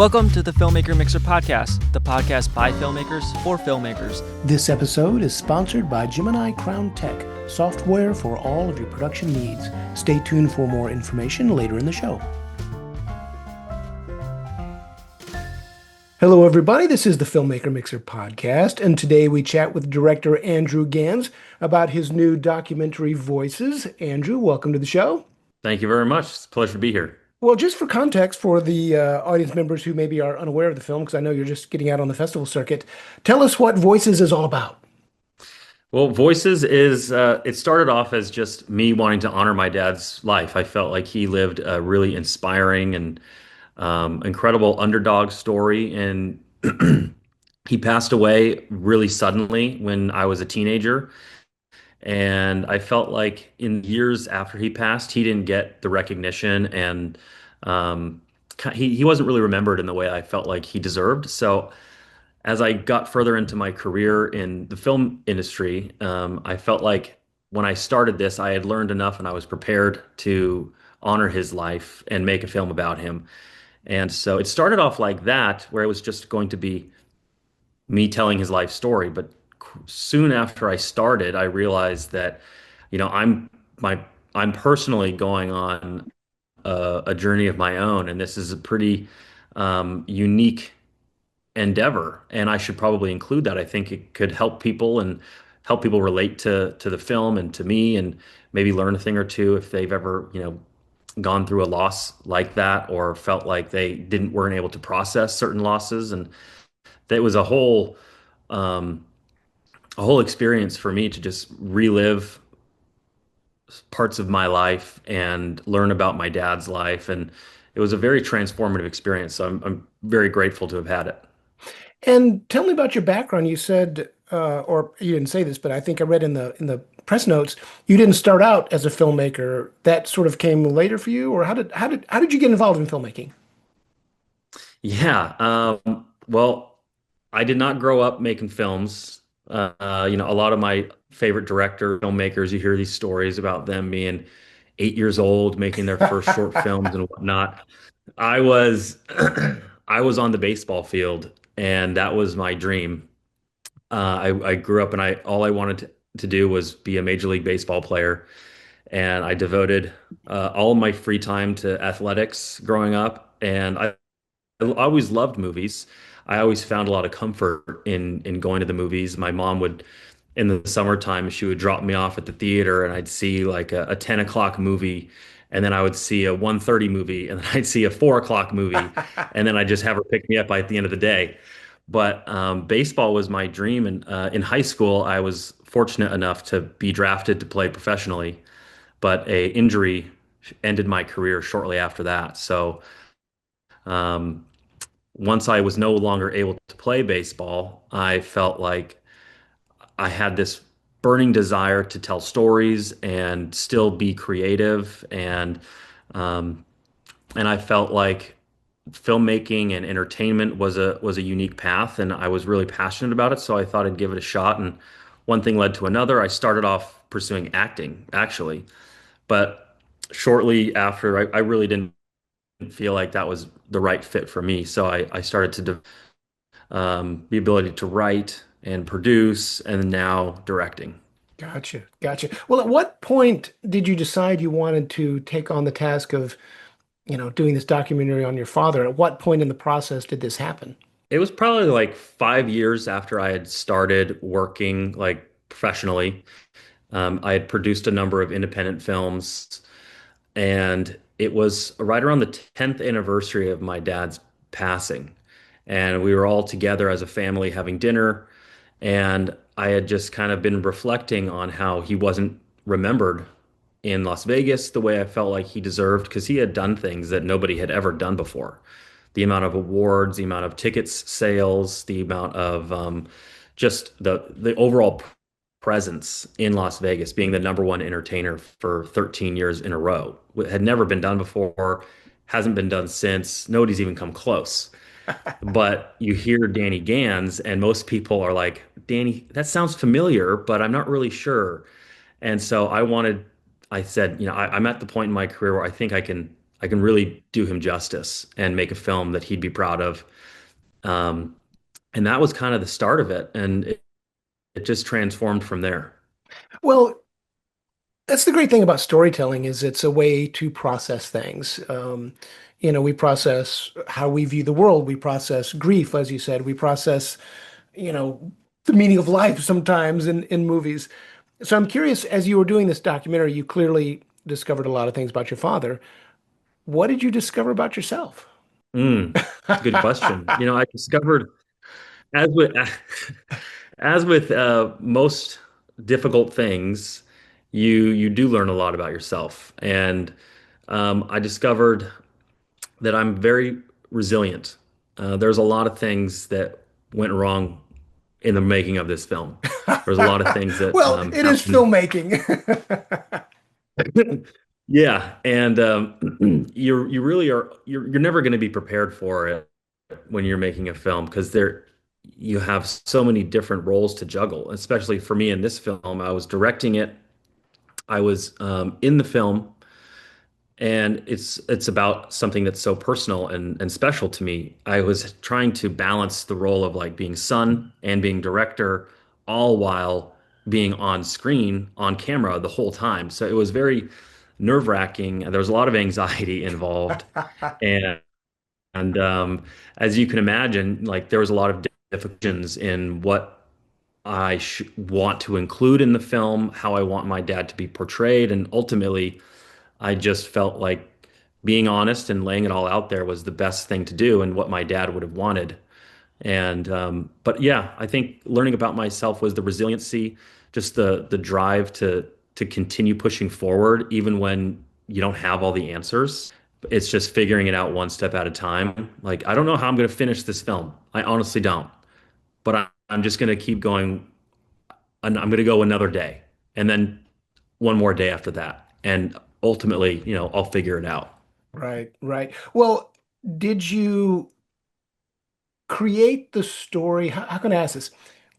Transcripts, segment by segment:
Welcome to the Filmmaker Mixer Podcast, the podcast by filmmakers for filmmakers. This episode is sponsored by Gemini Crown Tech, software for all of your production needs. Stay tuned for more information later in the show. Hello, everybody. This is the Filmmaker Mixer Podcast, and today we chat with director Andrew Gans about his new documentary, Voices. Andrew, welcome to the show. Thank you very much. It's a pleasure to be here. Well, just for context for the audience members who maybe are unaware of the film, because I know you're just getting out on the festival circuit, tell us what Voices is all about. Well, Voices is, it started off as just me wanting to honor my dad's life. I felt like he lived a really inspiring and incredible underdog story. And he passed away really suddenly when I was a teenager. And I felt like in years after he passed, he didn't get the recognition and um, he wasn't really remembered in the way I felt like he deserved. So as I got further into my career in the film industry, I felt like when I started this, I had learned enough and I was prepared to honor his life and make a film about him. And so it started off like that, where it was just going to be me telling his life story. But soon after I started, I realized that, you know, my I'm personally going on a journey of my own, and this is a pretty unique endeavor, and I should probably include that. I think it could help people and help people relate to the film and to me, and maybe learn a thing or two if they've ever, gone through a loss like that or felt like they didn't weren't able to process certain losses. And that was um, a whole experience for me to just relive parts of my life and learn about my dad's life. And it was a very transformative experience. So I'm very grateful to have had it. And tell me about your background. You said, or you didn't say this, but I think I read in the press notes, you didn't start out as a filmmaker. That sort of came later for you, or how did you get involved in filmmaking? Yeah. Well, I did not grow up making films. A lot of my favorite director filmmakers, you hear these stories about them being 8 years old, making their first short films and whatnot. I was I was on the baseball field, and that was my dream. I grew up, and I all I wanted to do was be a Major League Baseball player, and I devoted all of my free time to athletics growing up. And I always loved movies. I always found a lot of comfort in going to the movies. My mom would, in the summertime, she would drop me off at the theater, and I'd see like a 10 o'clock movie, and then I would see a 1:30 movie, and then I'd see a 4 o'clock movie, and then I'd just have her pick me up at the end of the day. But baseball was my dream, and in high school, I was fortunate enough to be drafted to play professionally, but a injury ended my career shortly after that. So um, once I was no longer able to play baseball, I felt like I had this burning desire to tell stories and still be creative, um, and I felt like filmmaking and entertainment was a unique path, and I was really passionate about it. So I thought I'd give it a shot, and one thing led to another. I started off pursuing acting, actually, but shortly after, I really didn't feel like that was the right fit for me. So I started to the ability to write and produce, and now directing. Gotcha, gotcha. Well, at what point did you decide you wanted to take on the task of, doing this documentary on your father? At what point in the process did this happen? It was probably like 5 years after I had started working like professionally. I had produced a number of independent films, and it was right around the 10th anniversary of my dad's passing. And we were all together as a family having dinner, and I had just kind of been reflecting on how he wasn't remembered in Las Vegas the way I felt like he deserved, because he had done things that nobody had ever done before. The amount of awards, the amount of tickets sales, the amount of just the overall presence in Las Vegas, being the number one entertainer for 13 years in a row. It had never been done before, hasn't been done since. Nobody's even come close. But you hear Danny Gans, and most people are like, Danny, that sounds familiar, but I'm not really sure. And so I said, I'm at the point in my career where I think I can really do him justice and make a film that he'd be proud of. Um, and that was kind of the start of it, and it just transformed from there. Well, that's the great thing about storytelling is it's a way to process things. We process how we view the world. We process grief, as you said. We process, you know, the meaning of life sometimes in movies. So I'm curious, as you were doing this documentary, you clearly discovered a lot of things about your father. What did you discover about yourself? It's a good question. I discovered as with as with most difficult things, you do learn a lot about yourself, and I discovered that I'm very resilient. There's a lot of things that went wrong in the making of this film. There's a lot of things that Well, it is happened. filmmaking. Yeah, and you really are you're never going to be prepared for it when you're making a film because you have so many different roles to juggle. Especially for me in this film, I was directing it, I was in the film, and it's about something that's so personal and special to me. I was trying to balance the role of like being son and being director, all while being on screen, on camera the whole time. So it was very nerve-wracking, and there was a lot of anxiety involved. And and as you can imagine, like there was a lot of difficulties in what I sh want to include in the film, how I want my dad to be portrayed, and ultimately I just felt like being honest and laying it all out there was the best thing to do and what my dad would have wanted. And but yeah, I think learning about myself was the resiliency, just the drive to continue pushing forward even when you don't have all the answers. It's just figuring it out one step at a time. Like I don't know how I'm going to finish this film. I honestly don't. But I'm just going to keep going and I'm going to go another day and then one more day after that. And ultimately, I'll figure it out. Right, right. Well, did you create the story? How can I ask this?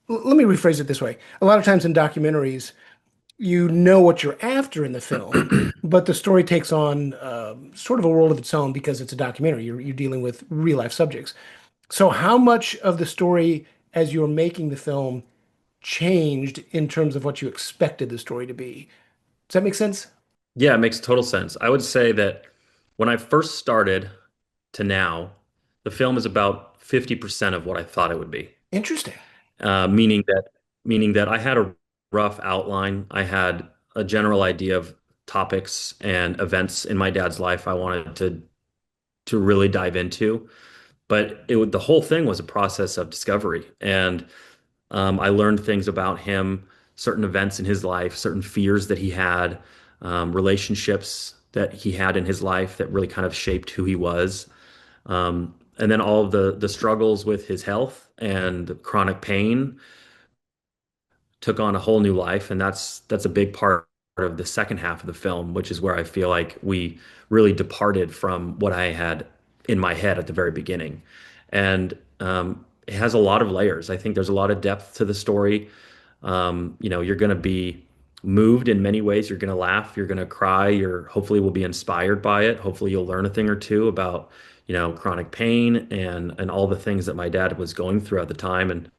Let me rephrase it this way. A lot of times in documentaries, you know what you're after in the film, but the story takes on sort of a world of its own because it's a documentary. You're dealing with real life subjects. So, how much of the story as you're making the film changed in terms of what you expected the story to be? Does that make sense? Yeah, it makes total sense. I would say that when I first started to now, the film is about 50% of what I thought it would be. Interesting. Meaning that I had a rough outline. I had a general idea of topics and events in my dad's life I wanted to really dive into. But the whole thing was a process of discovery. And I learned things about him, certain events in his life, certain fears that he had, relationships that he had in his life that really kind of shaped who he was. And then all of the struggles with his health and the chronic pain took on a whole new life, and that's a big part of the second half of the film, which is where I feel like we really departed from what I had in my head at the very beginning. And it has a lot of layers. I think there's a lot of depth to the story. You're going to be moved in many ways. You're going to laugh. You're going to cry. You're hopefully will be inspired by it. Hopefully you'll learn a thing or two about, chronic pain and all the things that my dad was going through at the time,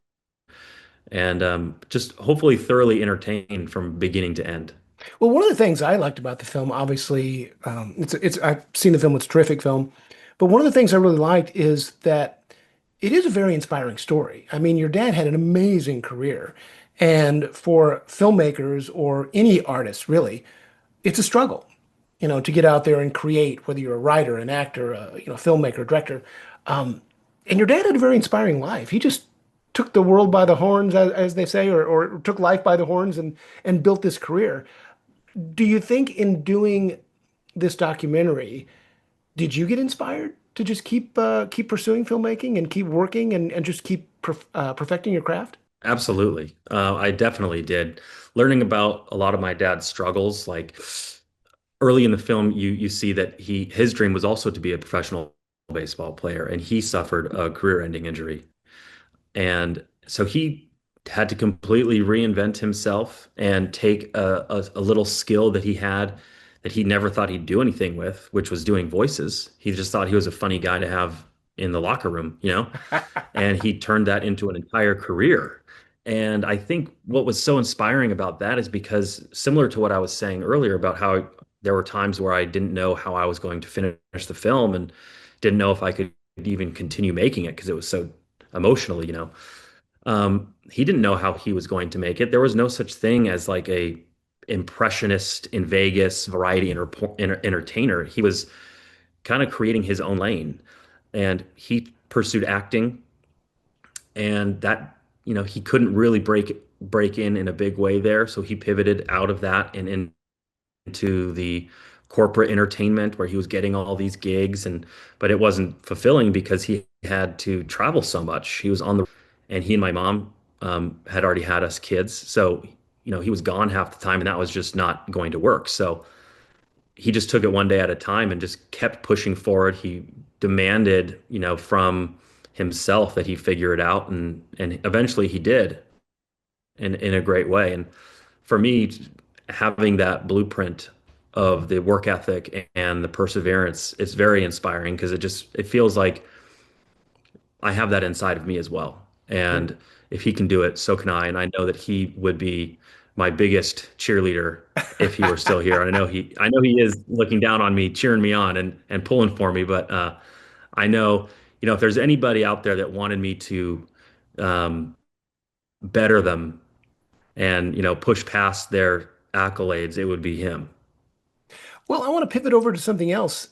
and just hopefully thoroughly entertained from beginning to end. Well, one of the things I liked about the film, obviously, I've seen the film, it's a terrific film, but one of the things I really liked is that it is a very inspiring story. I mean, your dad had an amazing career, and for filmmakers or any artist, really, it's a struggle, to get out there and create, whether you're a writer, an actor, filmmaker, director. Um, and your dad had a very inspiring life. He just took the world by the horns, as they say, or took life by the horns and built this career. Do you think in doing this documentary, did you get inspired to just keep pursuing filmmaking and keep working and just keep perfecting your craft? Absolutely. I definitely did. Learning about a lot of my dad's struggles, like early in the film, you see that his dream was also to be a professional baseball player, and he suffered a career-ending injury. And so he had to completely reinvent himself and take a little skill that he had that he never thought he'd do anything with, which was doing voices. He just thought he was a funny guy to have in the locker room, you know? And he turned that into an entire career. And I think what was so inspiring about that is because, similar to what I was saying earlier about how there were times where I didn't know how I was going to finish the film and didn't know if I could even continue making it because it was so emotional, you know. He didn't know how he was going to make it. There was no such thing as like a impressionist in Vegas variety entertainer. He was kind of creating his own lane, and he pursued acting, and that, you know, he couldn't really break in a big way there, so he pivoted out of that and into the corporate entertainment where he was getting all these gigs, and but it wasn't fulfilling because he had to travel so much. He was on the and he and my mom had already had us kids, so you know he was gone half the time, and that was just not going to work. So he just took it one day at a time and just kept pushing forward. He demanded, you know, from himself that he figure it out, and eventually he did in a great way. And for me, having that blueprint of the work ethic and the perseverance, it's very inspiring because it feels like I have that inside of me as well. Hmm. And if he can do it, so can I. And I know that he would be my biggest cheerleader if he were still here. And I know he is looking down on me, cheering me on and pulling for me. But I know, you know, if there's anybody out there that wanted me to um, better them and, you know, push past their accolades, it would be him. Well, I want to pivot over to something else,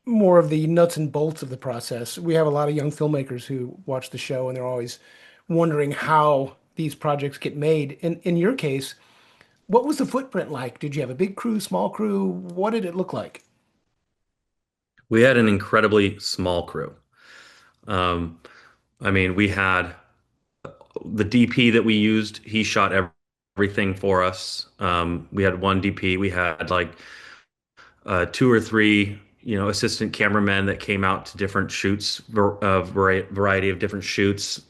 more of the nuts and bolts of the process. We have a lot of young filmmakers who watch the show and they're always wondering how these projects get made. In your case, what was the footprint like? Did you have a big crew, small crew? What did it look like? We had an incredibly small crew. Um, I mean, we had the DP that we used, he shot everything for us. We had one DP, we had like two or three, you know, assistant cameramen that came out to different shoots, a variety of different shoots.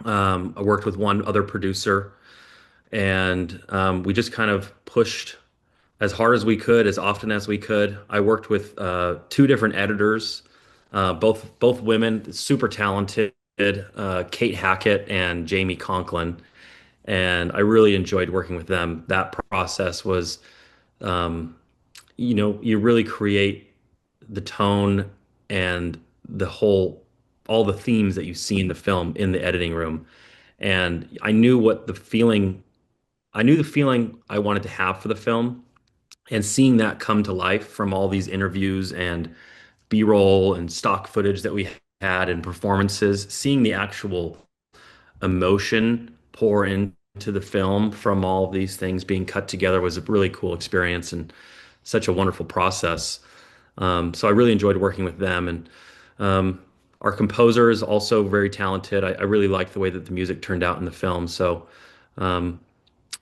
I worked with one other producer, and we just kind of pushed as hard as we could, as often as we could. I worked with two different editors, both women, super talented, Kate Hackett and Jamie Conklin, and I really enjoyed working with them. That process was, um, you know, you really create the tone and the whole, all the themes that you see in the film in the editing room. And I knew the feeling I wanted to have for the film, and seeing that come to life from all these interviews and B-roll and stock footage that we had and performances, seeing the actual emotion pour into the film from all of these things being cut together was a really cool experience and such a wonderful process. So I really enjoyed working with them, and our composer is also very talented. I really liked the way that the music turned out in the film. So, and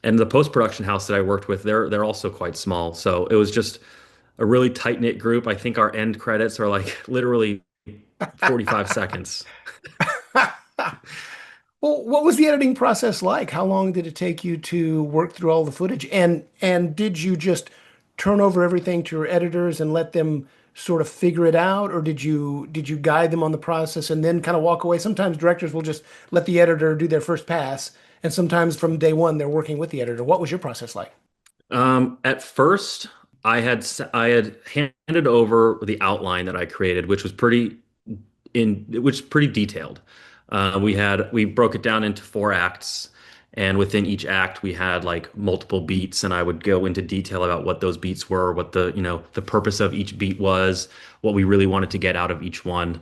the post-production house that I worked with, they're also quite small. So it was just a really tight-knit group. I think our end credits are like literally 45 seconds. Well, what was the editing process like? How long did it take you to work through all the footage? And did you just turn over everything to your editors and let them sort of figure it out, or did you guide them on the process and then kind of walk away? Sometimes directors will just let the editor do their first pass, and sometimes from day one they're working with the editor. What was your process like? At first, I had handed over the outline that I created, which is pretty detailed. We broke it down into four acts, and within each act we had like multiple beats, and I would go into detail about what those beats were, what the purpose of each beat was, what we really wanted to get out of each one,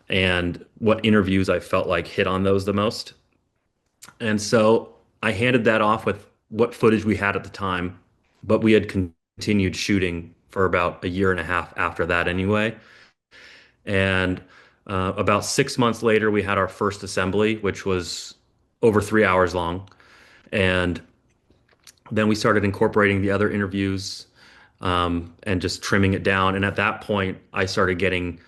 and what interviews I felt like hit on those the most. And so I handed that off with what footage we had at the time, but we had continued shooting for about a year and a half after that anyway. And about 6 months later, we had our first assembly, which was over 3 hours long. And then we started incorporating the other interviews, and just trimming it down. And at that point, I started getting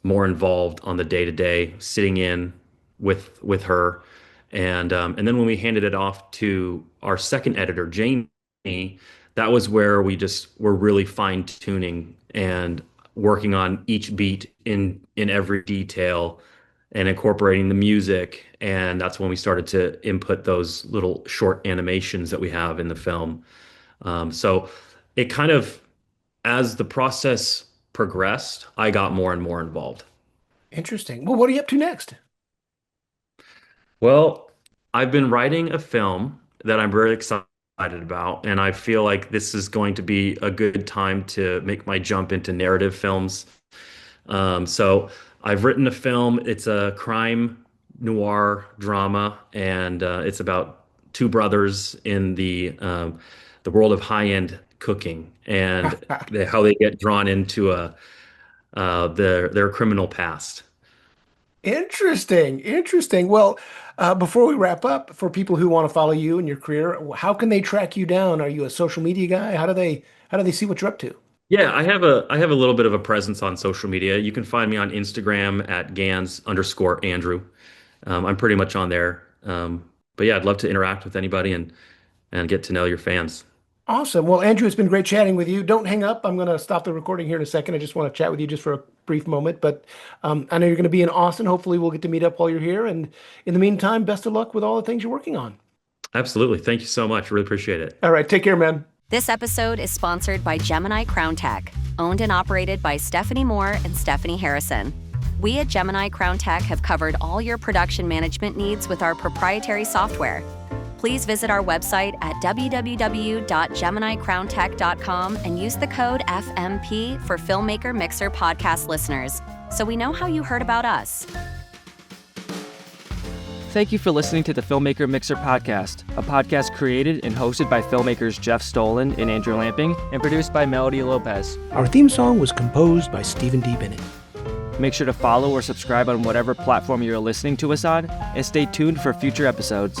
more involved on the day to day, sitting in with her, and then when we handed it off to our second editor, Jamie, that was where we just were really fine tuning and working on each beat in every detail and incorporating the music. And that's when we started to input those little short animations that we have in the film. So it kind of, as the process progressed, I got more and more involved. Interesting. Well, what are you up to next? Well, I've been writing a film that I'm very excited about, and I feel like this is going to be a good time to make my jump into narrative films. So I've written a film. It's a crime noir drama, and it's about two brothers in the world of high-end cooking and how they get drawn into their criminal past. Interesting. Interesting. Well, before we wrap up, for people who want to follow you and your career, how can they track you down? Are you a social media guy? How do they see what you're up to? Yeah, I have a little bit of a presence on social media. You can find me on Instagram at Gans_Andrew. I'm pretty much on there. But yeah, I'd love to interact with anybody and get to know your fans. Awesome. Well, Andrew, it's been great chatting with you. Don't hang up. I'm going to stop the recording here in a second. I just want to chat with you just for a brief moment. But I know you're going to be in Austin. Hopefully, we'll get to meet up while you're here. And in the meantime, best of luck with all the things you're working on. Absolutely. Thank you so much. Really appreciate it. All right. Take care, man. This episode is sponsored by Gemini Crown Tech, owned and operated by Stephanie Moore and Stephanie Harrison. We at Gemini Crown Tech have covered all your production management needs with our proprietary software. Please visit our website at www.geminicrowntech.com and use the code FMP for Filmmaker Mixer podcast listeners, so we know how you heard about us. Thank you for listening to the Filmmaker Mixer podcast, a podcast created and hosted by filmmakers Jeff Stolen and Andrew Lamping and produced by Melody Lopez. Our theme song was composed by Stephen D. Bennett. Make sure to follow or subscribe on whatever platform you're listening to us on, and stay tuned for future episodes.